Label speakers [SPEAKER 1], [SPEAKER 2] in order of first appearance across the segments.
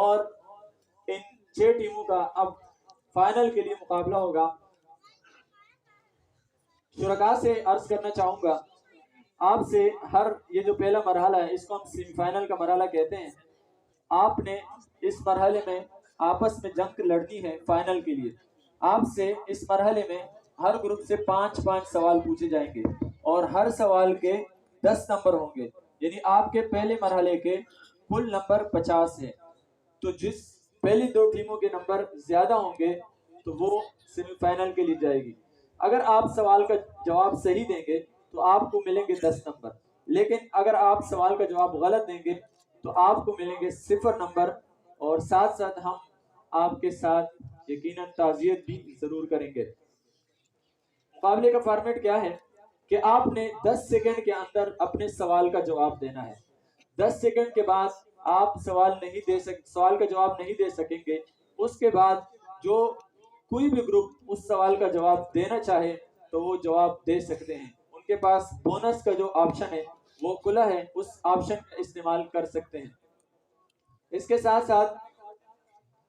[SPEAKER 1] اور ان 6 ٹیموں کا اب فائنل کے لیے مقابلہ ہوگا۔ شرکاء سے عرض کرنا چاہوں گا آپ سے، یہ جو پہلا مرحلہ ہے اس کو ہم سیمی فائنل کا مرحلہ کہتے ہیں۔ آپ نے اس مرحلے میں آپس میں جنگ لڑنی ہے فائنل کے لیے۔ آپ سے اس مرحلے میں ہر گروپ سے 5 سوال پوچھے جائیں گے اور ہر سوال کے 10 نمبر ہوں گے، یعنی آپ کے پہلے مرحلے کے کل نمبر 50 ہیں۔ تو جس پہلی 2 ٹیموں کے نمبر زیادہ ہوں گے تو وہ سیمی فائنل کے لیے جائے گی۔ اگر آپ سوال کا جواب صحیح دیں گے تو آپ کو ملیں گے 10 نمبر، لیکن اگر آپ سوال کا جواب غلط دیں گے تو آپ کو ملیں گے 0 نمبر، اور ساتھ ساتھ ہم آپ کے ساتھ یقیناً تعزیت بھی ضرور کریں گے۔ مقابلے کا فارمیٹ کیا ہے کہ آپ نے 10 سیکنڈ کے اندر اپنے سوال کا جواب دینا ہے۔ 10 سیکنڈ کے بعد آپ سوال کا جواب نہیں دے سکیں گے۔ اس کے بعد جو کوئی بھی گروپ اس سوال کا جواب دینا چاہے تو وہ جواب دے سکتے ہیں۔ ان کے پاس بونس کا جو آپشن ہے وہ کھلا ہے، اس آپشن کا استعمال کر سکتے ہیں۔ اس کے ساتھ ساتھ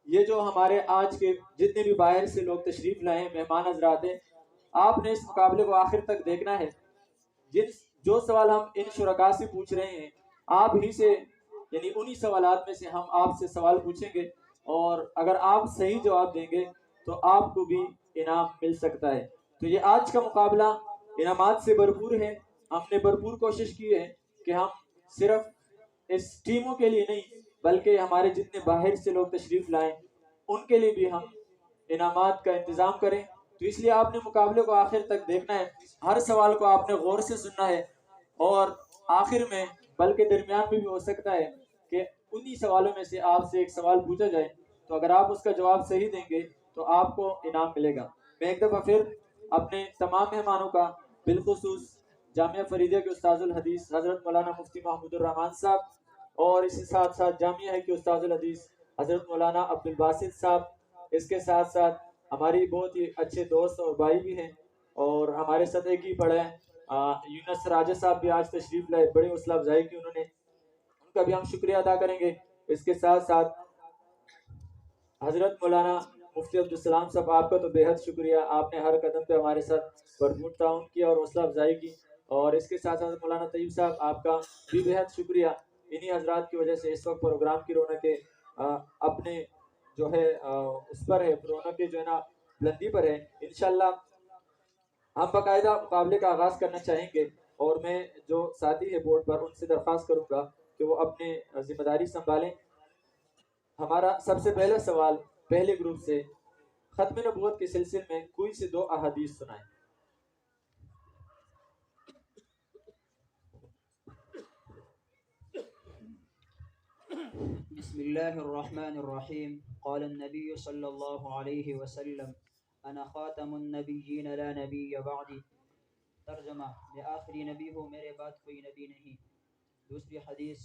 [SPEAKER 1] یہ جو ہمارے آج کے جتنے بھی باہر سے لوگ تشریف لائے ہیں، مہمان حضرات ہیں، آپ نے اس مقابلے کو آخر تک دیکھنا ہے۔ جو سوال ہم ان شرکاء سے پوچھ رہے ہیں، آپ ہی سے یعنی انہی سوالات میں سے ہم آپ سے سوال پوچھیں گے، اور اگر آپ صحیح جواب دیں گے تو آپ کو بھی انعام مل سکتا ہے۔ تو یہ آج کا مقابلہ انعامات سے بھرپور ہے۔ ہم نے بھرپور کوشش کی ہے کہ ہم صرف اس ٹیموں کے لیے نہیں بلکہ ہمارے جتنے باہر سے لوگ تشریف لائیں ان کے لیے بھی ہم انعامات کا انتظام کریں۔ تو اس لیے آپ نے مقابلے کو آخر تک دیکھنا ہے، ہر سوال کو آپ نے غور سے سننا ہے، اور آخر میں بلکہ درمیان میں بھی ہو سکتا ہے کہ انہی سوالوں میں سے آپ سے ایک سوال پوچھا جائے، تو اگر آپ اس کا جواب صحیح دیں گے تو آپ کو انعام ملے گا۔ میں ایک دفعہ پھر اپنے تمام مہمانوں کا، بالخصوص جامعہ فریدیہ کے استاذ الحدیث حضرت مولانا مفتی محمود الرحمان صاحب، اور اسی ساتھ ساتھ جامعہ ہے کہ استاذ الحدیث حضرت مولانا عبد الباسط صاحب، اس کے ساتھ ساتھ ہماری بہت ہی اچھے دوست اور بھائی بھی ہیں، اور ہمارے ساتھ ایک ہی پڑھے یونس راجہ صاحب بھی آج تشریف لائے، بڑی حوصلہ افزائی کی انہوں نے، ان کا بھی ہم شکریہ ادا کریں گے۔ اس کے ساتھ ساتھ حضرت مولانا مفتی عبدالسلام صاحب، آپ کا تو بے حد شکریہ، آپ نے ہر قدم پہ ہمارے ساتھ بھرپور تعاون کیا اور حوصلہ افزائی کی، اور اس کے ساتھ ساتھ مولانا طیب صاحب، آپ کا بھی بے حد شکریہ۔ انہی حضرات کی وجہ سے اس وقت پروگرام کی رونقیں اپنے جو ہے اس پر ہے، رونقیں جو ہے نا بلندی پر ہے۔ انشاءاللہ ہم باقاعدہ مقابلے کا آغاز کرنا چاہیں گے، اور میں جو ساتھی ہے بورڈ پر ان سے درخواست کروں گا کہ وہ اپنے ذمہ داری سنبھالیں۔ ہمارا سب سے پہلا سوال پہلے گروپ سے، ختم نبوت کے سلسلے میں کوئی سے 2 احادیث سنائیں۔
[SPEAKER 2] بسم اللہ الرحمن الرحیم۔ قال النبی صلی اللہ علیہ وسلم انا خاتم النبیین لا نبی بعدی۔ ترجمہ، میں آخری نبی ہوں، میرے بعد کوئی نبی نہیں۔ دوسری حدیث،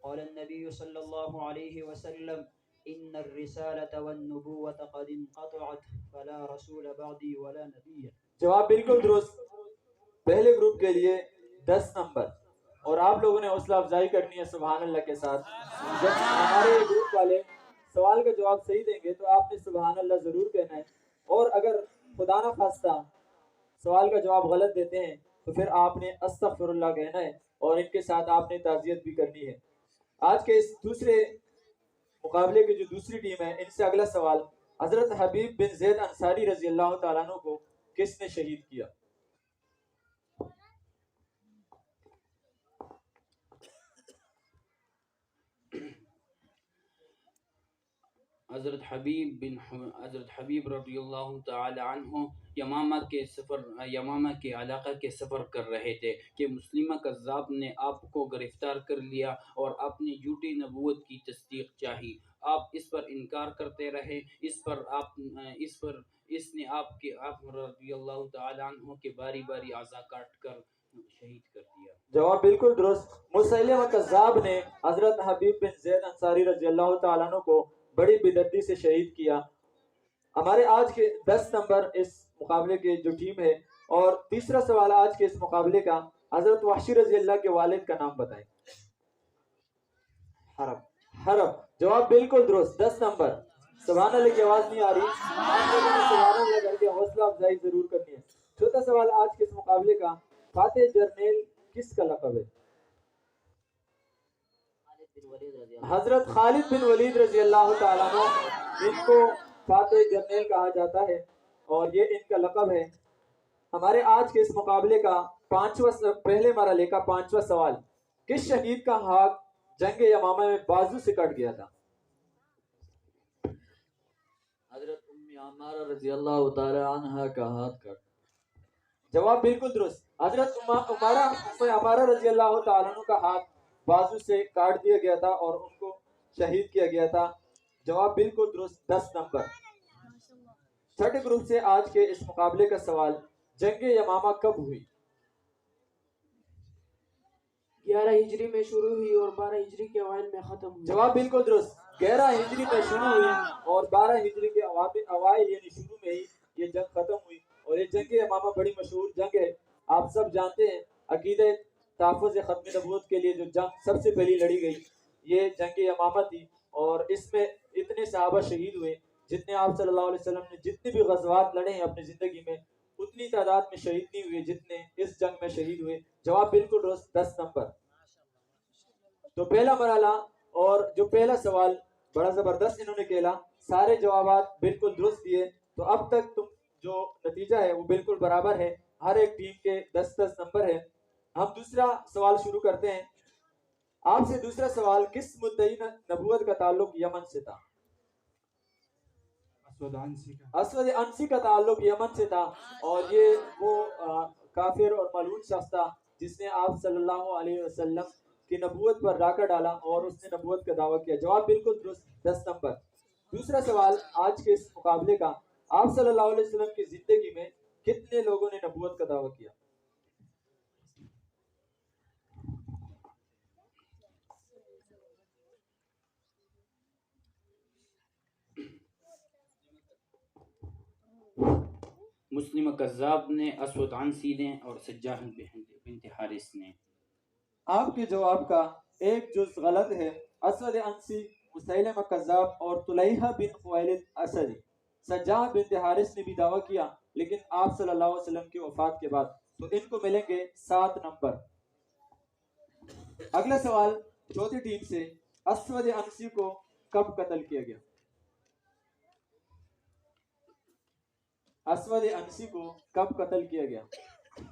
[SPEAKER 2] قال النبی صلی اللہ علیہ وسلم ان الرسالة والنبوة قد انقطعت فلا رسول بعدی ولا نبی۔
[SPEAKER 1] جواب بالکل درست، پہلے گروپ کے لیے 10 نمبر، اور آپ لوگوں نے حوصلہ افزائی کرنی ہے سبحان اللہ کے ساتھ۔ جب ہمارے گروپ والے سوال کا جواب صحیح دیں گے تو آپ نے سبحان اللہ ضرور کہنا ہے، اور اگر خدا نہ خواستہ سوال کا جواب غلط دیتے ہیں تو پھر آپ نے استغفر اللہ کہنا ہے، اور ان کے ساتھ آپ نے تعزیت بھی کرنی ہے۔ آج کے اس دوسرے مقابلے کی جو دوسری ٹیم ہے، ان سے اگلا سوال، حضرت حبیب بن زید انصاری رضی اللہ تعالیٰ عنہ کو کس نے شہید کیا؟
[SPEAKER 3] حضرت حبیب رضی اللہ تعالی عنہ یمامہ کے علاقہ کے سفر کر رہے تھے کہ مسلمہ کذاب نے آپ کو گرفتار کر لیا اور اپنی جھوٹی نبوت کی تصدیق چاہی۔ آپ اس پر انکار کرتے رہے، اس نے آپ رضی اللہ تعالی عنہ کے باری باری اعضاء کاٹ کر شہید کر دیا۔
[SPEAKER 1] جواب بالکل درست، مسیلمہ کذاب نے حضرت حبیب بن زید انصاری رضی اللہ تعالیٰ عنہ کو بڑی بدعتی سے شہید کیا۔ ہمارے آج کے 10 نمبر اس مقابلے کے جو ٹیم ہے، اور تیسرا سوال آج کے اس مقابلے کا، حضرت وحشی رضی اللہ کے والد کا نام بتائیں۔ حرب जवाब बिल्कुल दुरुस्त, 10 नंबर। सुभान अल्लाह की आवाज नहीं आ रही, आप लोगों ने सुभान अल्लाह करके हौसला अफजाई जरूर करनी है। चौथा सवाल आज के इस मुकाबले का, फातेह जर्नेल किसका लक़ब है? हजरत खालिद बिन वलीद रजी अल्लाह तआला अन्हु, इनको फातेह जर्नेल कहा जाता है और ये इनका लक़ब है। हमारे आज के इस मुकाबले का पहले मरहले का 5वां सवाल, किस शहीद का हाथ जंग यमामा में बाजू से कट गया था?
[SPEAKER 4] हजरत उम्मे अमारा रजी अल्लाह तआला अन्हा का हाथ कट।
[SPEAKER 1] जवाब बिल्कुल दुरुस्त, हजरत उम्मे अमारा रजी अल्लाह तआला अन्हु का हाथ बाजू से काट दिया गया था और उनको शहीद किया गया था। जवाब बिल्कुल दुरुस्त, 10 नंबर। छठे ग्रुप से आज के इस मुकाबले का सवाल, जंग यमामा कब हुई?
[SPEAKER 5] 11 हिजरी में शुरू हुई और 12 हिजरी के अवाइल में खत्म हुई।
[SPEAKER 1] जवाब बिल्कुल दुरुस्त, 11 हिजरी में शुरू हुई और 12 हिजरी के अवाइल यानी शुरू में ही ये जंग खत्म हुई। और ये जंग यमामा बड़ी मशहूर जंग है, आप सब जानते हैं। अकीदे तहफ़्फ़ुज़ ख़त्म नबूवत के लिए जो जंग सबसे पहली लड़ी गई, ये जंग यमामा थी। और इसमें इतने सहाबा शहीद हुए, जितने आप सल्लल्लाहु अलैहि वसल्लम ने जितने भी गज़वात लड़े हैं अपनी ज़िंदगी में, उतनी तादाद में शहीद नहीं हुए जितने इस जंग में शहीद हुए। जवाब बिल्कुल दुरुस्त, 10 नंबर। तो पहला मरहला और जो पहला सवाल बड़ा ज़बरदस्त इन्होंने खेला, सारे जवाबात बिल्कुल दुरुस्त दिए। तो अब तक तुम जो नतीजा है वो बिल्कुल बराबर है, हर एक टीम के 10-10 नंबर है। हम दूसरा सवाल शुरू करते हैं। आपसे दूसरा सवाल, किस मुद्दई नबूवत का ताल्लुक यमन से था? असवद अंसी का ताल्लुक यमन से था और ये वो काफिर और मलून शख्स था जिसने आप सल्लल्लाहु अलैहि वसल्लम की नबूवत पर डाका डाला और उसने नबूवत का दावा किया। जवाब बिल्कुल दुरुस्त, 10 नंबर। दूसरा सवाल आज के इस मुकाबले का, आप सल्लल्लाहु अलैहि वसल्लम की जिंदगी में कितने लोगों ने नबूवत का दावा किया?
[SPEAKER 3] मुस्लिम कज़्ज़ाब ने, असवद अंसी ने और सज्जाह बिन्त हारिस ने।
[SPEAKER 1] आपके जवाब का एक जुज़ गलत है। असवद अंसी, मुसैलमा कज़्ज़ाब और तुलैहा बिन खुवैलिद असदी, सज्जाह बिन हारिस ने भी दावा किया, लेकिन आप सल्लल्लाहु अलैहि वसल्लम की वफात के बाद। तो इनको मिलेंगे 7 नंबर। अगला सवाल चौथी टीम से, असवद अंसी को कब कत्ल किया गया? असवद अंसी को कब कत्ल किया गया?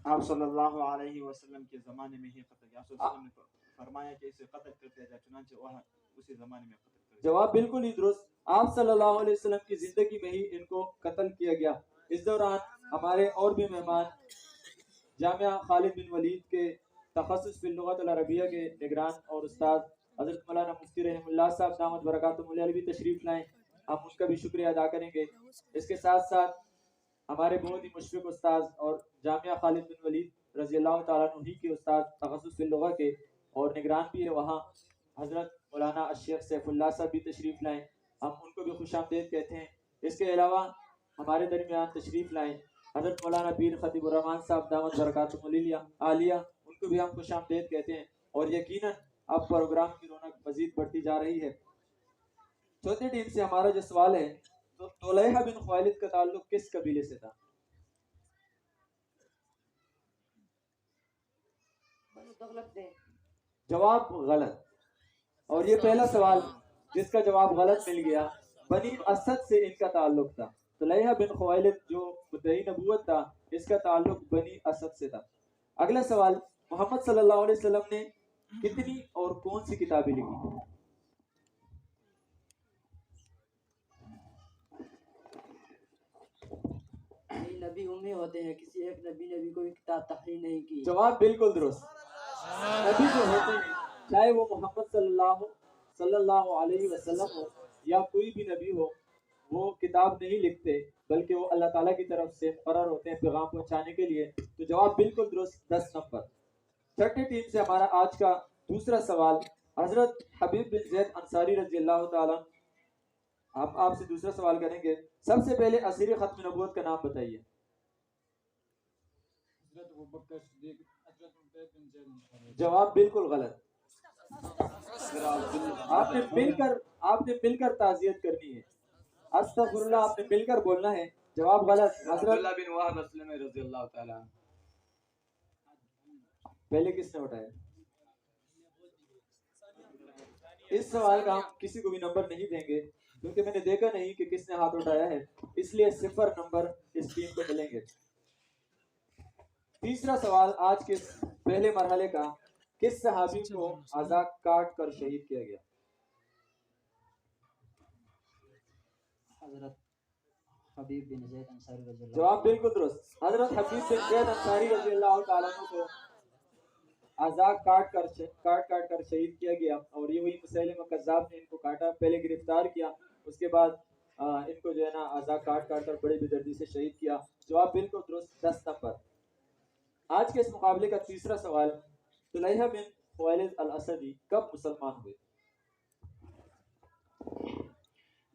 [SPEAKER 6] आप सल्लल्लाहु अलैहि वसल्लम के ज़माने में ही कत्ल किया। आप सल्लल्लाहु अलैहि वसल्लम ने फरमाया कि इसे कत्ल कर दिया जाए, चुनांचे वह उसी ज़माने में कत्ल कर दिया।
[SPEAKER 1] जवाब बिल्कुल ही दुरुस्त, आप सल्लल्लाहु अलैहि वसल्लम की जिंदगी में ही इनको कत्ल किया गया। इस दौरान हमारे और भी मेहमान जामिया खालिद बिन वलीद के तखस्सुस फिल लुगत अल अरबिया के निगरान और उस्ताद हज़रत मौलाना मुफ्ती रहमुल्लाह साहब दामत बरकातुहुल अली भी तशरीफ लाए, हम उसका भी शुक्रिया अदा करेंगे। इसके साथ साथ हमारे बहुत ही मुशफ़िक़ उस्ताद और जामिया खालिद बिन वलीद रज़ी अल्लाह तआला अन्हु ही के उस्ताद तखस्सुस फिल लुगत के और निगरान भी है वहाँ, हज़रत मौलाना शेख सैफुल्लाह साहब भी तशरीफ़ लाए, हम उनको भी खुशामदीद कहते हैं। इसके अलावा हमारे दरमियान तशरीफ़ लाए हज़रत मौलाना पीर खतीबुर रहमान साहब दामत बरकातुहुल आलिया, उनको भी हम खुशामदीद कहते हैं। और यकीनन अब प्रोग्राम की रौनक मज़ीद बढ़ती जा रही है। चौथी टीम से हमारा जो सवाल है, तो तुलैहा बिन खुवैलिद का ताल्लुक किस कबीले से था? जवाब गलत। और ये पहला सवाल जिसका जवाब गलत मिल गया, बनी असद से इनका ताल्लुक था। तुलैहा बिन खुवैलिद जो मुद्दई नबूवत था, इसका ताल्लुक बनी असद से था। अगला सवाल, मोहम्मद सल्लल्लाहु अलैहि वसल्लम ने कितनी और कौन सी किताबें लिखी?
[SPEAKER 5] नबी उम्मी होते हैं, किसी एक नबी ने भी कोई किताब तहरीर नहीं की।
[SPEAKER 1] जवाब बिल्कुल दुरुस्त। नबी जो होते हैं, चाहे वो मोहम्मद सल्लल्लाहु अलैहि वसल्लम हो या कोई भी नबी हो, वो किताब नहीं लिखते, बल्कि वो अल्लाह ताला की तरफ से मुकर्रर होते हैं पैगाम पहुंचाने के लिए। तो जवाब बिल्कुल दुरुस्त, 10 नंबर। छठी टीम से हमारा आज का दूसरा सवाल, हजरत हबीब बिन ज़ैद अंसारी रज़ी अल्लाह ताला, हम आपसे दूसरा सवाल करेंगे। सबसे पहले असीर खत्म नबूवत का नाम बताइए। जवाब बिल्कुल गलत। आपने मिलकर ताज़ियत करनी है। अस्तगफिरुल्लाह आपने मिलकर बोलना है। जवाब गलत। हजरत
[SPEAKER 4] अब्दुल्लाह बिन वहाब अस्लमी रज़ियल्लाहु ताला अन्हु।
[SPEAKER 1] पहले किसने उठाया? इस सवाल का हम किसी को भी नंबर नहीं देंगे क्योंकि मैंने देखा नहीं कि किसने हाथ उठाया है, इसलिए 0 नंबर इस टीम को मिलेंगे। तीसरा सवाल आज के पहले मरहले का, किस सहाबी को अज़ा काट कर शहीद किया गया?
[SPEAKER 2] हज़रत हबीब बिन ज़ैद अंसारी रज़ी अल्लाह
[SPEAKER 1] जवाब बिल्कुल दुरुस्त। हजरत हबीब बिन ज़ैद अंसारी रज़ी अल्लाह ताला अन्हु को अज़ा काट कर शहीद किया गया। और ये वही मुसैलिमा कज़्ज़ाब ने इनको काटा, पहले गिरफ्तार किया, उसके बाद इनको जो है ना अज़ा काट कर बड़ी बेदर्दी से शहीद किया। जवाब बिल्कुल दुरुस्त, 10 नंबर। आज के इस मुकाबले का तीसरा सवाल, तुलैहा बिन खुवैलिद अल असदी कब मुसलमान हुए?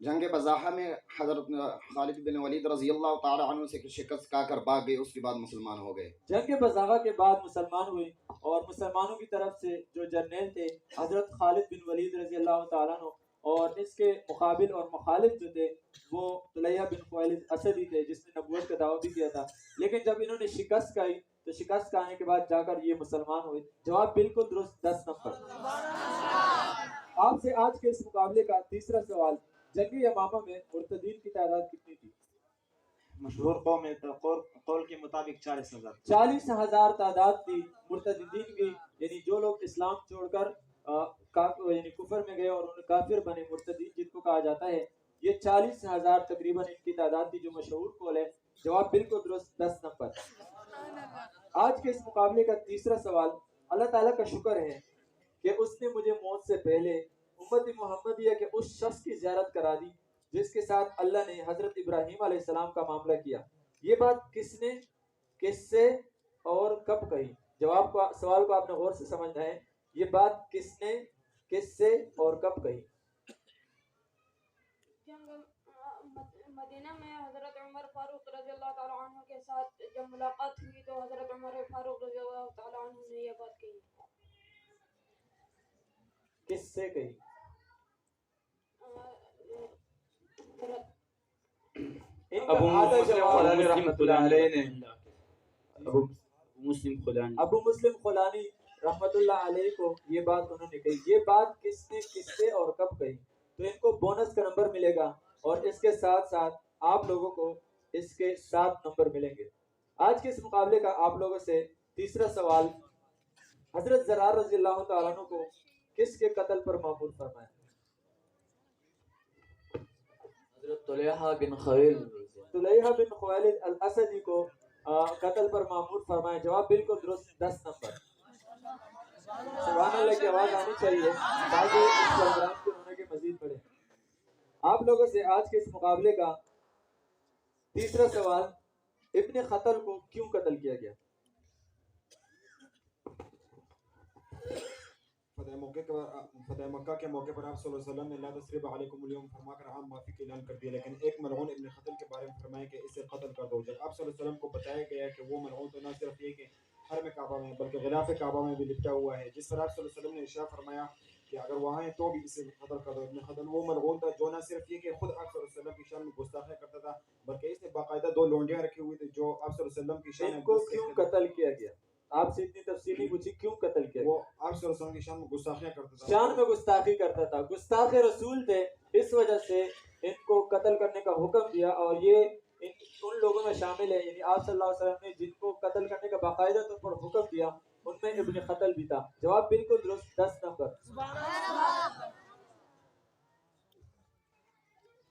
[SPEAKER 7] जंग बज़ाहा में हज़रत खालिद बिन वलीद रज़ी अल्लाह ताला अन्हु से शिकस्त खाकर भाग गए, उसके बाद मुसलमान हो गए।
[SPEAKER 1] जंग बज़ाहा के बाद मुसलमान हुए और मुसलमानों की तरफ से जो जर्नैल थे हज़रत खालिद बिन वलीद रज़ी अल्लाह ताला अन्हु, और इसके मुकाबिल और मुखालिफ जो थे वो तुलैहा बिन खुवैलिद असदी थे जिसने नबूवत का दावा भी किया था। लेकिन जब इन्होंने शिकस्त खाई तो शिकस्त खाने के बाद जाकर ये मुसलमान हुए। जवाब बिल्कुल दुरुस्त, 10 नंबर। आपसे आज के इस मुकाबले का तीसरा सवाल, जंग यमामा में मुर्तदीन की तादाद कितनी थी?
[SPEAKER 6] मशहूर कौल के मुताबिक 40,000।
[SPEAKER 1] 40,000 तादाद थी मुर्तदीन की, यानी जो लोग इस्लाम छोड़कर यानी कुफर में गए और उन्हें काफिर बने, मुर्तदीन जिनको कहा जाता है, ये 40,000 तकरीबन इनकी तादाद थी, जो मशहूर कौल है। जवाब बिल्कुल दुरुस्त, 10 नंबर। आज के इस मुकाबले का तीसरा सवाल, अल्लाह ताला का शुक्र है कि उसने मुझे मौत से पहले उम्मत मुहम्मदिया के उस शख्स की ज़ियारत करा दी जिसके साथ अल्लाह ने हज़रत इब्राहीम अलैहिस्सलाम का मामला किया। ये बात किसने, किससे और कब कही? जवाब को, सवाल को आपने गौर से समझना है। ये बात किसने, किससे और कब कही?
[SPEAKER 8] मदीना में हज़रत उमर फारूक रज़ियल्लाहु ताला अन्हु के साथ जब मुलाकात हुई तो हज़रत उमर फारूक रज़ियल्लाहु ताला अन्हु ने यह बात कही।
[SPEAKER 1] किससे कही?
[SPEAKER 3] अबू मुस्लिम खुलानी
[SPEAKER 1] रहमतुल्लाह अलैहि को ये बात उन्होंने कही। ये बात किसने, किससे और कब कही? तो इनको बोनस का नंबर मिलेगा और इसके साथ साथ आप लोगों को इसके 7 नंबर मिलेंगे। आज के इस मुकाबले का आप लोगों से तीसरा सवाल, हजरत ज़रार रज़ी अल्लाह तआला अन्हु को किसके कत्ल पर मामूर फरमाया?
[SPEAKER 4] हज़रत तुलैहा बिन खुवैलिद
[SPEAKER 1] अल असदी को कत्ल पर मामूर फरमाया। जवाब बिल्कुल दुरुस्त, 10 नंबर। सुभान अल्लाह की आवाज आनी चाहिए ताकि इस प्रोग्राम के होने के मजीद बढ़े। आप लोगों से आज के इस मुकाबले का तीसरा सवाल, इब्ने खतल को क्यों कत्ल किया गया?
[SPEAKER 9] फतह मक्का के मौके पर आप सल्लल्लाहु अलैहि वसल्लम ने ला तस्रीब अलैकुमुल यौम फरमाकर आम माफी का ऐलान कर दिया, लेकिन एक मलऊन इब्ने खतल के बारे में फरमाया कि इसे कत्ल कर दो। जब आप सल्लल्लाहु अलैहि वसल्लम को बताया गया कि वो मलऊन तो न सिर्फ ये कि हरम काबा में बल्कि गिलाफ काबा में भी लिपटा हुआ है, जिस पर आप सल्लल्लाहु अलैहि वसल्लम ने इरशाद फरमाया कि अगर वहाँ है तो भी इसे कत्ल कर दो। इब्ने खतल वो मलऊन था जो न सिर्फ ये कि खुद आप सल्लल्लाहु अलैहि वसल्लम की शान में गुस्ताखी करता था, बल्कि इसने बाकायदा 2 लोंडियां रखी हुई थी जो आप सल्लल्लाहु अलैहि वसल्लम की शान में
[SPEAKER 1] इनको क्यों कत्ल किया गया? आपसे इतनी तफसीली पूछी, क्यों कत्ल किया?
[SPEAKER 9] वो आप सल्लल्लाहु अलैहि वसल्लम की शान में गुस्ताखियां करता था,
[SPEAKER 1] शान में गुस्ताखी करता था, गुस्ताखे रसूल थे, इस वजह से इनको कत्ल करने का हुक्म दिया। और ये उन लोगों में शामिल है, यानी आप सल्लल्लाहु अलैहि वसल्लम ने जिनको कत्ल करने का बाकायदा तौर पर हुक्म दिया उनमें इब्ने खतल भी था। जवाब बिल्कुल दुरुस्त, 10 नंबर।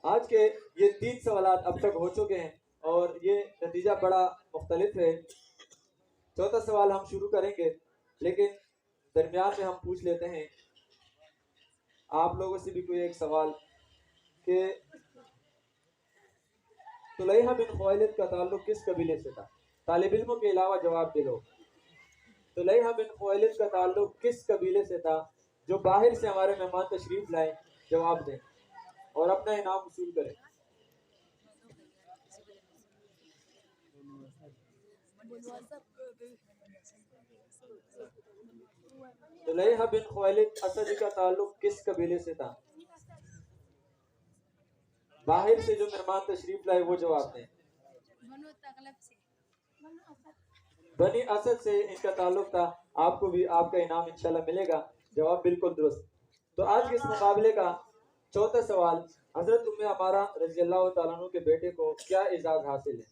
[SPEAKER 1] आज के ये 3 सवाल अब तक हो चुके हैं और ये नतीजा बड़ा मुख्तलिफ है। चौथा सवाल हम शुरू करेंगे, लेकिन दरमियान में हम पूछ लेते हैं आप लोगों से भी कोई एक सवाल कि तुलैहा बिन खुवैलिद का ताल्लुक किस कबीले से था? तालिब इल्मों के अलावा जवाब दे लो। तुलैहा बिन खुवैलिद का ताल्लुक किस कबीले से था? जो बाहर से हमारे मेहमान तशरीफ लाए जवाब दें और अपना इनाम वसूल करें। तुलैहा बिन खुवैलिद असदी का ताल्लुक किस कबीले से था? बाहर से जो मेहमान तशरीफ लाए वो जवाब दें। बनी असद से इनका ताल्लुक था। आपको भी आपका इनाम इंशाल्लाह मिलेगा। जवाब बिल्कुल दुरुस्त। तो आज के इस मुकाबले का चौथा सवाल, हजरत उम्मे अमारा रजी अल्लाह तआला अन्हु के बेटे को क्या एजाज हासिल है?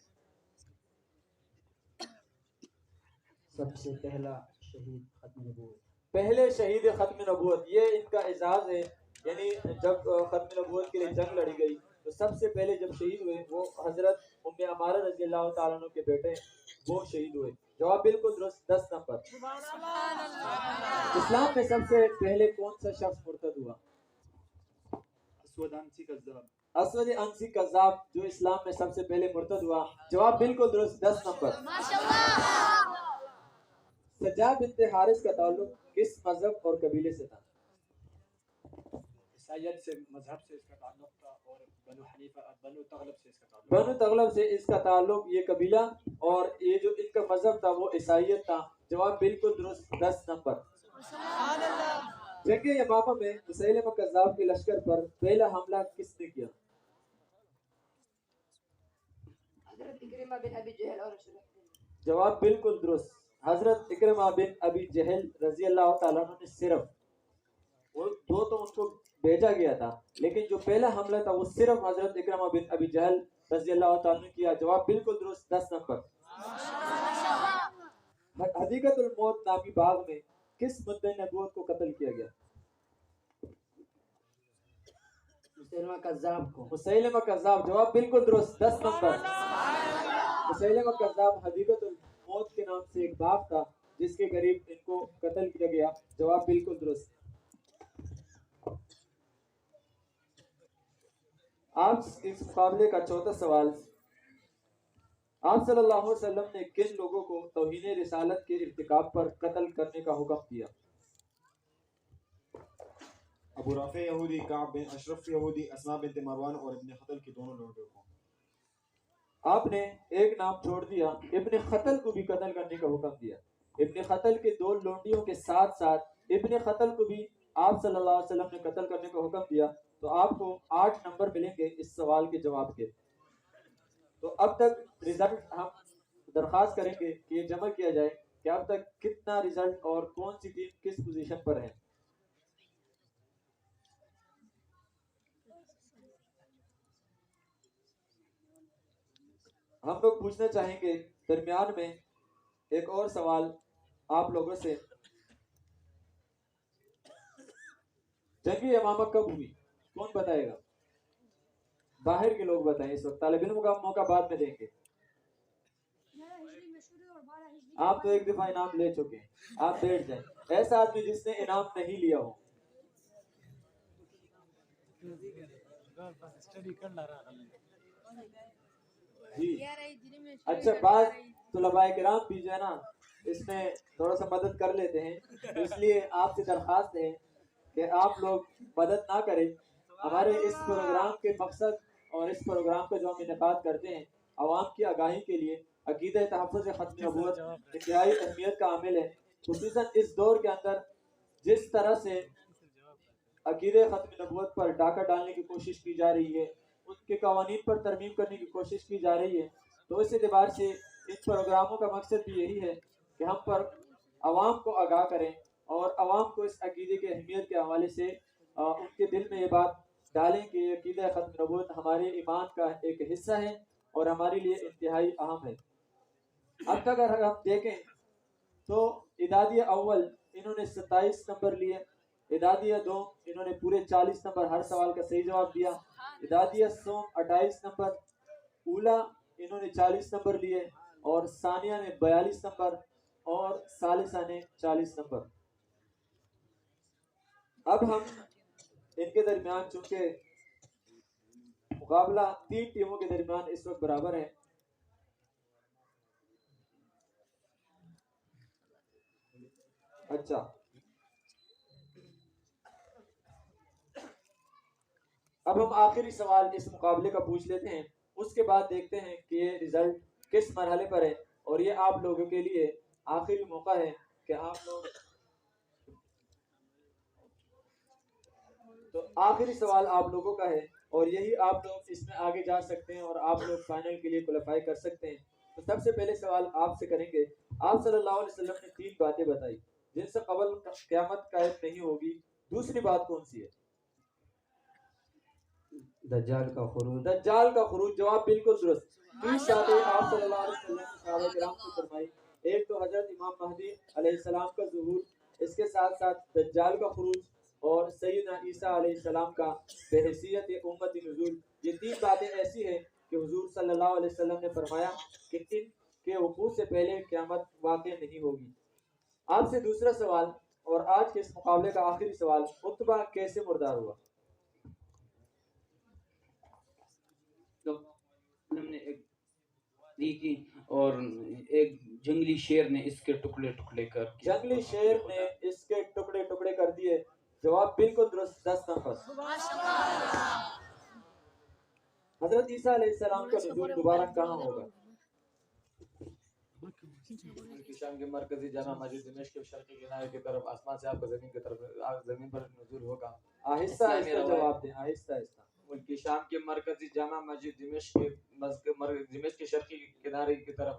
[SPEAKER 2] सबसे पहला शहीद खत्म नबूवत।
[SPEAKER 1] पहले शहीद खत्म नबूवत, ये इनका एजाज है। यानी जब खत्म नबूवत के लिए जंग लड़ी गई तो सबसे पहले जब शहीद हुए वो हजरत उम्मे अमारा रजी अल्लाह तआला अन्हु के बेटे वो शहीद हुए। जवाब बिल्कुल दुरुस्त, 10 नंबर। इस्लाम में सबसे पहले कौन सा शख्स मुर्तद हुआ?
[SPEAKER 6] अस्वद अंसी कज़्ज़ाब।
[SPEAKER 1] असवद अंसी कज़्ज़ाब जो इस्लाम में सबसे पहले मुर्तद हुआ। जवाब बिल्कुल दुरुस्त, 10 नंबर। सज्जाद बिन हारिस का ताल्लुक किस मजहब और कबीले से था?
[SPEAKER 6] ईसाइयत से मजहब से इसका ताल्लुक था और बनु हनीफा बनु तगलब से इसका ताल्लुक।
[SPEAKER 1] बनु तगलब से इसका ताल्लुक, ये कबीला और ये जो इनका मजहब था वो ईसाइयत था। जवाब बिल्कुल दुरुस्त, 10 नंबर। जंग यमामा में मुसैलिमा कज़्ज़ाब के लश्कर पर पहला हमला किसने किया?
[SPEAKER 8] हजरत इकरिमा बिन अबी जहल और
[SPEAKER 1] जवाब बिल्कुल दुरुस्त, हजरत इकरिमा बिन अबी जहल रजी अल्लाह तआला अन्हु ने सिर्फ वो दो तो उनको भेजा गया था, लेकिन जो पहला हमला था वो सिर्फ हजरत इकरिमा बिन अबी जहल रजी अल्लाह तआला अन्हु ने किया। जवाब बिल्कुल दुरुस्त, 10 नंबर। हदीक़तुल मौत नामी बाग में किस मुद्दे नबूवत को कत्ल किया गया?
[SPEAKER 5] मुसैलिमा कज़्ज़ाब को।
[SPEAKER 1] मुसैलिमा कज़्ज़ाब, जवाब बिल्कुल दुरुस्त, 10 नंबर। मुसैलिमा कज़्ज़ाब हदीक़तुल मौत के नाम से एक बाग था जिसके करीब इनको कत्ल किया गया। जवाब बिल्कुल दुरुस्त। आज इस मुकाबले का चौथा सवाल, आप सल्लल्लाहु अलैहि वसल्लम ने किन लोगों को तौहीन रिसालत के इर्तिकाब पर कत्ल करने का हुक्म दिया?
[SPEAKER 9] अबू राफे यहूदी, काब बिन अशरफ यहूदी, अस्मा बिनत मरवान और इब्न खतल के दोनों लोगों को।
[SPEAKER 1] आपने एक नाम छोड़ दिया, इब्न खतल को भी कत्ल करने का हुक्म दिया। इब्न खतल के दो लोंडियों के साथ साथ इब्न खतल को भी आप सल्लल्लाहु अलैहि वसल्लम ने कत्ल करने का हुक्म दिया। तो आपको 8 नंबर मिलेंगे इस सवाल के जवाब के। तो अब तक रिजल्ट हम दरख्वास्त करेंगे कि ये जमा किया जाए कि अब तक कितना रिजल्ट और कौन सी टीम किस पोजीशन पर है। हम लोग पूछना चाहेंगे दरमियान में एक और सवाल आप लोगों से, जंग यमामा कब हुई? कौन बताएगा? बाहर के लोग बताएं। इस वक्त तालिब इल्म का मौका बाद में देंगे। आप तो एक दफा इनाम ले चुके हैं, आप बैठ जाएं। ऐसा आदमी जिसने इनाम नहीं लिया हो। जी अच्छा, बात तुलबाए किराम भी जो है ना इसमें थोड़ा सा मदद कर लेते हैं, तो इसलिए आपसे दरख्वास्त है कि आप लोग मदद ना करें। हमारे इस प्रोग्राम के मकसद और इस प्रोग्राम का जो हम इनेकाद करते हैं आवाम की आगाही के लिए, अकीदा तहफ़्फ़ुज़ ख़त्म नबूवत इंतहाई अहमियत का आमिल है। खुसूसन इस दौर के अंदर जिस तरह से अकीदे ख़त्म नबूवत पर डाका डालने की कोशिश की जा रही है, उनके कवानीन पर तरमीम करने की कोशिश की जा रही है, तो इस एतबार से इन प्रोग्रामों का मकसद भी यही है कि हम पर आवाम को आगाह करें और आवाम को इस अकीदे की अहमियत के हवाले से उनके दिल में ये बात डालें कि अकीदा ख़त्म नबूवत हमारे ईमान का एक हिस्सा है और हमारे लिए इंतहाई अहम है। अब तक अगर हम देखें तो इदादिया अव्वल इन्होंने 27 नंबर लिए, इदादिया 2 इन्होंने पूरे 40 नंबर, हर सवाल का सही जवाब दिया। इदादिया सोम 28 नंबर, ऊला इन्होंने 40 नंबर लिए और सानिया ने 42 नंबर और सालिसा ने 40 नंबर। अब हम इनके दरमियान, चूंकि मुकाबला 3 टीमों के दरमियान इस वक्त बराबर है, अच्छा अब हम आखिरी सवाल इस मुकाबले का पूछ लेते हैं। उसके बाद देखते हैं कि ये रिजल्ट किस मरहले पर है और ये आप लोगों के लिए आखिरी मौका है कि आप लोग تو آخری سوال آپ لوگوں کا ہے اور یہی آپ لوگ اس میں آگے جا سکتے ہیں اور آپ لوگ فائنل کے لیے کوالیفائی کر سکتے ہیں. تو سب سے پہلے سوال آپ سے کریں گے. آپ صلی اللہ علیہ وسلم نے 3 باتیں بتائی جن سے قبل قیامت قائم نہیں ہوگی. دوسری بات کون سی ہے؟
[SPEAKER 2] دجال کا خروج.
[SPEAKER 1] دجال کا خروج. جواب بالکل درست. 3 باتیں آپ صلی اللہ علیہ وسلم نے صحابہ کرام کو فرمائی. ایک تو حضرت امام مہدی علیہ السلام کا ظہور، اس کے ساتھ ساتھ دجال کا خروج اور سیدنا عیسیٰ علیہ السلام کا بحیثیت امت نزول. یہ 3 باتیں ایسی ہیں کہ حضور صلی اللہ علیہ وسلم نے فرمایا کہ ان کے وقوع سے پہلے قیامت واقع نہیں ہوگی. آپ سے دوسرا سوال اور آج کے اس مقابلے کا آخری سوال، عتبہ کیسے مردار ہوا؟
[SPEAKER 3] تو ہم نے ایک کی اور ایک جنگلی شیر نے اس کے ٹکڑے ٹکڑے کر کے
[SPEAKER 1] جنگلی شیر نے اس کے ٹکڑے ٹکڑے کر دیے. جواب بالکل درست. 10 نمبر. حضرت عیسیٰ علیہ السلام کا نزول دوبارہ کہاں ہوگا؟
[SPEAKER 4] شام کے مرکزی جامع مسجد دمشق کے شرقی کنارے کی طرف، آسمان سے آپ کا زمین کی طرف زمین پر نزول ہوگا.
[SPEAKER 1] آہستہ آہستہ جواب دیں. آہستہ آہستہ.
[SPEAKER 4] ملکی شام کے مرکزی جامع مسجد دمشق کے شرقی کنارے کی طرف،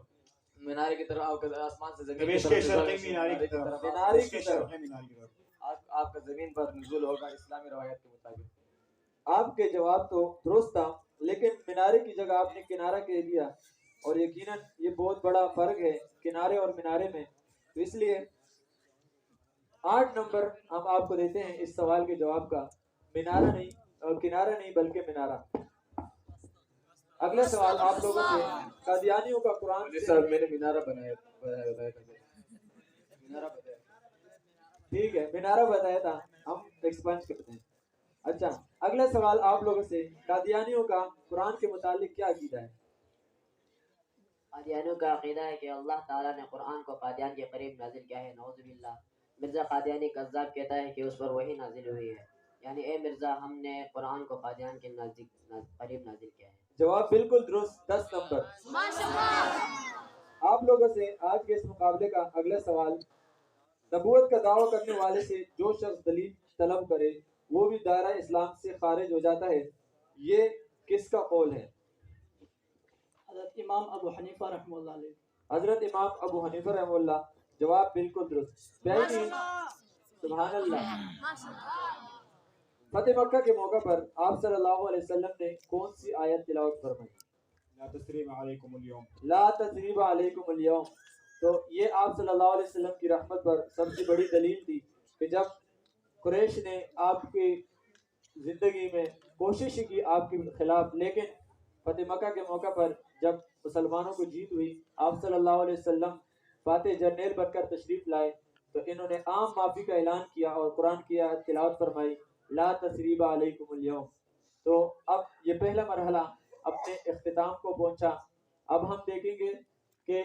[SPEAKER 4] مینارے کی طرف، آسمان سے زمین
[SPEAKER 6] دمشق کے شرقی مینارے کی طرف،
[SPEAKER 1] مینارے کی طرف
[SPEAKER 4] آپ کا زمین پر نزول ہوگا اسلامی روایت کے مطابق.
[SPEAKER 1] آپ کے جواب تو درست تھا، لیکن مینارے کی جگہ آپ نے کنارہ کہہ دیا اور یقیناً یہ بہت بڑا فرق ہے کنارے اور مینارے میں. تو اس لیے 8 نمبر ہم آپ کو دیتے ہیں اس سوال کے جواب کا. مینارہ نہیں اور کنارہ نہیں بلکہ مینارہ. اگلا سوال آپ لوگوں سے، قادیانیوں کا قرآن سے
[SPEAKER 4] صاحب میں نے مینارہ بنایا.
[SPEAKER 1] ٹھیک ہے، مینارہ بتایا تھا، ہم ایکسپنج کرتے ہیں. اچھا، اگلا سوال آپ لوگوں سے، قادیانیوں کا قرآن کے متعلق کیا عقیدہ ہے؟
[SPEAKER 5] قادیانیوں کا عقیدہ ہے کہ اللہ تعالیٰ نے قرآن کو قادیان کے قریب نازل کیا ہے. نعوذ باللہ. مرزا قادیانی کذاب کہتا ہے کہ اس پر وہی نازل ہوئی ہے. یعنی اے مرزا، ہم نے قرآن کو قادیان کے قریب نازل کیا ہے.
[SPEAKER 1] جواب بالکل درست. 10 نمبر. آپ لوگوں سے آج کے اس مقابلے کا اگلا سوال، نبوت کا دعویٰ کرنے والے سے جو شخص دلیل طلب کرے وہ بھی دائرہ اسلام سے خارج ہو جاتا ہے، یہ کس کا قول ہے؟
[SPEAKER 5] حضرت امام ابو حنیفہ رحمہ اللہ علیہ.
[SPEAKER 1] حضرت امام ابو حنیفہ رحمہ اللہ. جواب بالکل درست. پہلی، سبحان اللہ. فتح مکہ کے موقع پر آپ صلی اللہ علیہ وسلم نے کون سی آیت تلاوت فرمائی؟
[SPEAKER 9] لا تثریب علیکم اليوم.
[SPEAKER 1] لا تثریب علیکم اليوم. تو یہ آپ صلی اللہ علیہ وسلم کی رحمت پر سب سے بڑی دلیل تھی کہ جب قریش نے آپ کی زندگی میں کوشش کی آپ کے خلاف، لیکن فتح مکہ کے موقع پر جب مسلمانوں کو جیت ہوئی، آپ صلی اللہ علیہ وسلم فاتح جرنیل بن کر تشریف لائے تو انہوں نے عام معافی کا اعلان کیا اور قرآن کی آیت تلاوت فرمائی، لا تثریب علیکم اليوم. تو اب یہ پہلا مرحلہ اپنے اختتام کو پہنچا. اب ہم دیکھیں گے کہ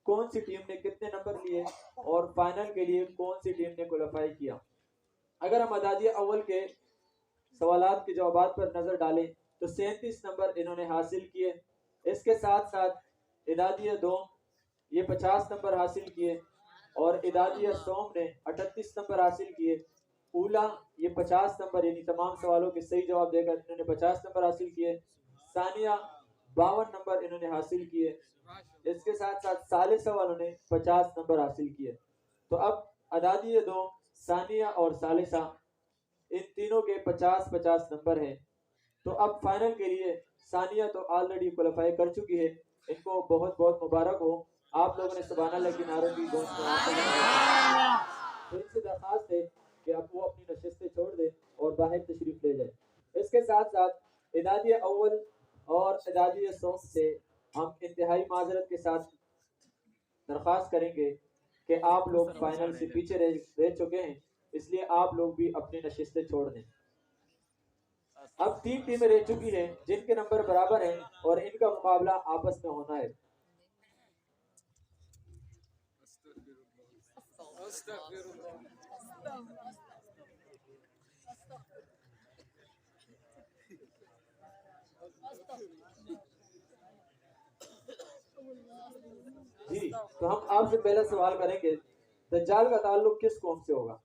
[SPEAKER 1] کون سی ٹیم نے کتنے نمبر لیے اور فائنل کے لیے کون سی ٹیم نے کوالیفائی کیا. اگر ہم اعدادیہ اول کے سوالات کے جوابات پر نظر ڈالیں تو 37 نمبر انہوں نے حاصل کیے. اس کے ساتھ ساتھ اعدادیہ دوم یہ 50 نمبر حاصل کیے اور اعدادیہ سوم نے 38 نمبر حاصل کیے. اولا یہ 50 نمبر یعنی تمام سوالوں کے صحیح جواب دے کر انہوں نے 50 نمبر حاصل کیے. ثانیہ 52 نمبر انہوں نے حاصل کیے. اس کے ساتھ ساتھ ثالثہ والوں نے 50 نمبر حاصل کیے. تو اب اعدادیہ دوم، ثانیہ اور ثالثہ ان تینوں کے 50-50 نمبر ہیں. تو اب فائنل کے لیے ثانیہ تو آلریڈی کوالیفائی کر چکی ہے، ان کو بہت بہت مبارک ہو. آپ لوگوں نے سبحان اللہ کی نعروں کی گونج تو ان سے درخواست ہے کہ اب وہ اپنی نشستیں چھوڑ دیں اور باہر تشریف لے جائیں. اس کے ساتھ ساتھ اعدادیہ اول اور اعدادیہ سوم سے ہم انتہائی معذرت کے ساتھ درخواست کریں گے کہ آپ لوگ فائنل سے پیچھے رہ چکے ہیں، اس لیے آپ لوگ بھی اپنی نشستیں چھوڑ دیں. اب 3 ٹیمیں رہ چکی ہیں جن کے نمبر برابر ہیں اور ان کا مقابلہ آپس میں ہونا ہے. جی، تو ہم آپ سے پہلا سوال کریں گے، دجال کا تعلق کس قوم سے ہوگا؟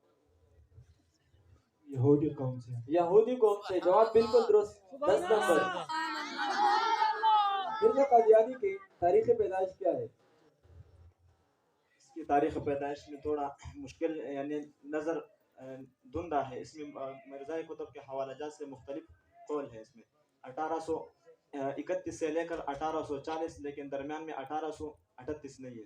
[SPEAKER 9] यहूदी कौम से।
[SPEAKER 1] यहूदी कौम से, जवाब बिल्कुल दुरुस्त, 10 नंबर। मिर्जा कादियानी की तारीख पैदाइश क्या है?
[SPEAKER 6] इसकी तारीख पैदाइश में थोड़ा मुश्किल यानी नज़र धुंधा है। इसमें मिर्ज़ा कुतुब के हवालाजात से मुख्तलिफ कौल है। इसमें 1831 से लेकर 1840, लेकिन दरमियान में 1838 नहीं है।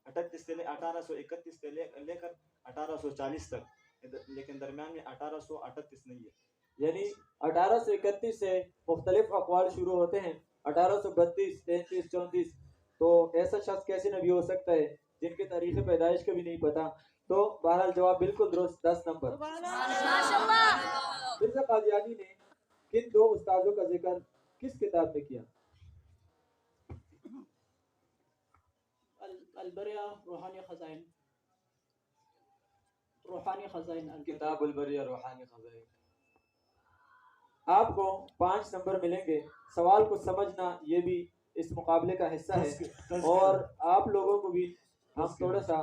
[SPEAKER 6] 1831 से लेकर 1840 तक, लेकिन दरमियान में 1838 नहीं है।
[SPEAKER 1] यानी 1831 से मुख्तलिफ अक़वाल शुरू होते हैं, 1832, 33, 34। तो ऐसा शख्स कैसे नबी हो सकता है जिनके तारीख़ पैदाइश का भी नहीं पता? तो बहरहाल जवाब बिल्कुल दुरुस्त, 10 नंबर। मिर्ज़ा कादियानी ने किन दो उस्तादों का जिक्र किस किताब में किया?
[SPEAKER 2] البرية روحاني خزائن
[SPEAKER 4] किताब उल-बरिया रूहानी खज़ाइन।
[SPEAKER 1] आपको 5 नंबर मिलेंगे। सवाल को समझना ये भी इस मुकाबले का हिस्सा है, और आप लोगों को भी हम थोड़ा सा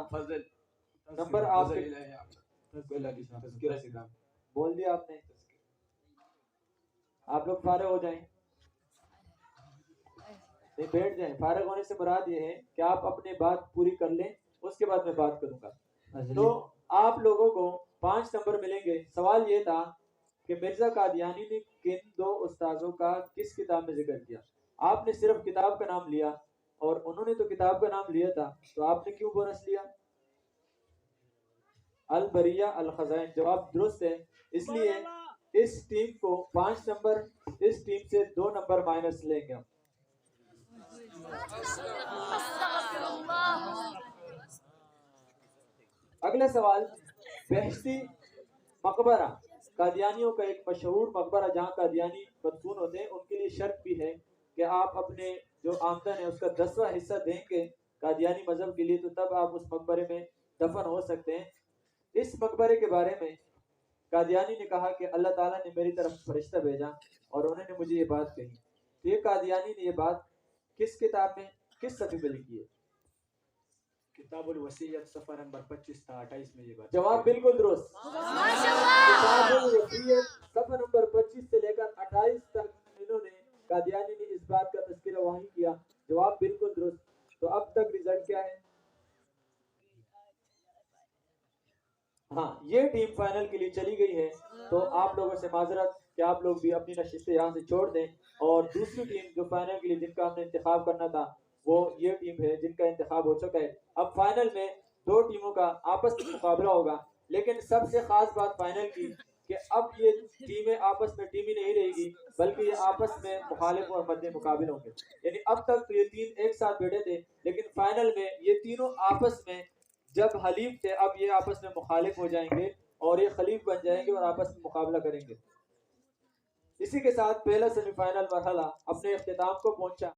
[SPEAKER 1] नंबर आपके बोल दिया आपने। आप लोग फारिग हो जाएं, नहीं बैठ जाएं। फारिग होने से मुराद ये है कि आप अपनी बात पूरी कर लें, उसके बाद मैं बात करूंगा। तो आप लोगों को 5 नंबर मिलेंगे। सवाल ये था कि मिर्जा कादियानी ने किन दो उस्तादों का किस किताब में जिक्र किया? आपने सिर्फ किताब का नाम लिया और उन्होंने तो किताब का नाम लिया था, तो आपने क्यों बोनस लिया? अल बरिया अल खज़ाइन जवाब दुरुस्त है। इसलिए इस टीम को 5 नंबर, इस टीम से 2 नंबर माइनस लेंगे हम। अगला सवाल, बहश्ती मकबरा कादियानियों का एक मशहूर मकबरा जहाँ कादियानी मदफून होते हैं, उनके लिए शर्त भी है कि आप अपने जो आमदन है उसका 10वां हिस्सा देंगे कादियानी मजहब के लिए, तो तब आप उस मकबरे में दफन हो सकते हैं। इस मकबरे के बारे में कादियानी ने कहा कि अल्लाह ताला ने मेरी तरफ फरिश्ता भेजा और उन्होंने मुझे ये बात कही। तो ये कादियानी ने ये बात किस किताब में, किस सफ़े में लिखी है?
[SPEAKER 6] किताबुल वसीयत सफ़ा नंबर 25 था 28 में ये बात।
[SPEAKER 1] जवाब बिल्कुल दुरुस्त। किताबुल वसीयत सफ़ा नंबर 25 से लेकर 28 तक इन्होंने कादियानी ने इस बात का तज़किरा वहीं किया। जवाब बिल्कुल दुरुस्त। तो अब तक रिजल्ट क्या है? हाँ, ये टीम फाइनल के लिए चली गई है। तो आप लोगों से माजरत कि आप लोग भी अपनी नशिस्तें यहाँ से छोड़ दें, और दूसरी टीम जो फाइनल के लिए जिनका हमने इंतखाब करना था वो ये टीम है जिनका इंतखाब हो चुका है। अब फाइनल में 2 टीमों का आपस में मुकाबला होगा, लेकिन सबसे खास बात फाइनल की कि अब ये टीमें आपस में टीम ही नहीं रहेगी, बल्कि ये आपस में मुखालिफ और मद्दे मुकाबिल होंगे। यानी अब तक तो ये 3 एक साथ बैठे थे, लेकिन फाइनल में ये तीनों आपस में जब हलीफ थे, अब ये आपस में मुखालिफ हो जाएंगे और ये खलीफ बन जाएंगे और आपस में मुकाबला करेंगे। इसी के साथ पहला सेमीफाइनल मरहला अपने इख्तिताम को पहुंचा।